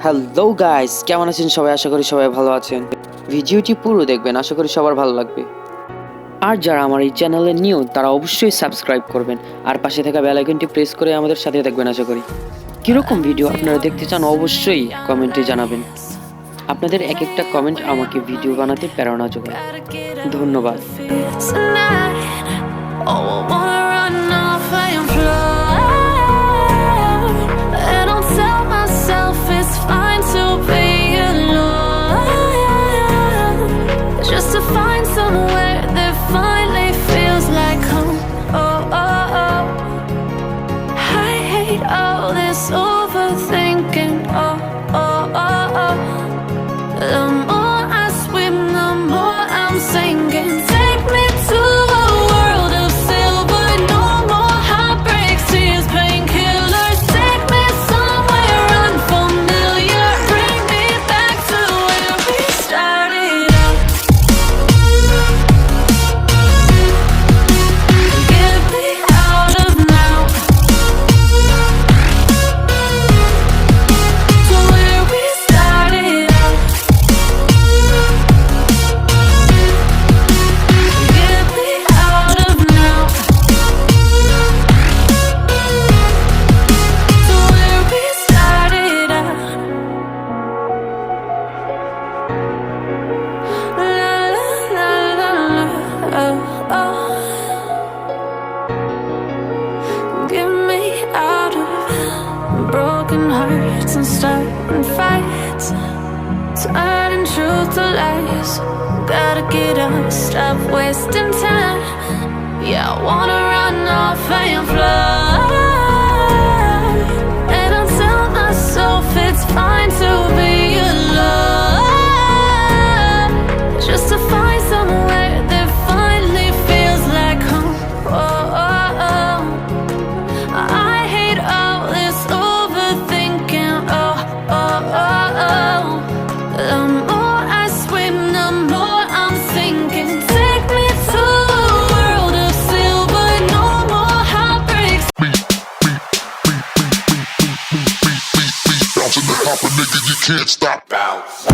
Hello guys, কেমন আছেন সবাই? আশা করি সবাই ভালো আছেন। ভিডিওটি পুরো দেখবেন, আশা করি সবার ভালো লাগবে। আর যারা আমার এই চ্যানেলে নিউ তারা অবশ্যই সাবস্ক্রাইব করবেন আর পাশে থাকা বেল আইকনটি প্রেস করে আমাদের সাথে থাকবেন। আশা করি কিরকম ভিডিও আপনারা দেখতে চান অবশ্যই কমেন্টে জানাবেন। আপনাদের এক একটা কমেন্ট আমাকে ভিডিও বানাতে প্রেরণা যোগায়। ধন্যবাদ। All this overthinking, the more I swim, the more I'm sinking. Take me to a world of silver, no more heartbreaks, tears, painkillers. Take me somewhere unfamiliar, bring me back to where we started out. Get me out of now. Get me out of broken hearts and starting fights, turning truth to lies. Gotta get up, stop wasting time. Yeah, I wanna run off and fly. And I'll tell myself it's fine to be alone, just to find somewhere that finally feels like home. I hate all this overthinking. The more I swim, the more I'm sinking. Take me to a world of silver, no more heartbreaks. Bouncing the pop a nigga, you can't stop. Bounce.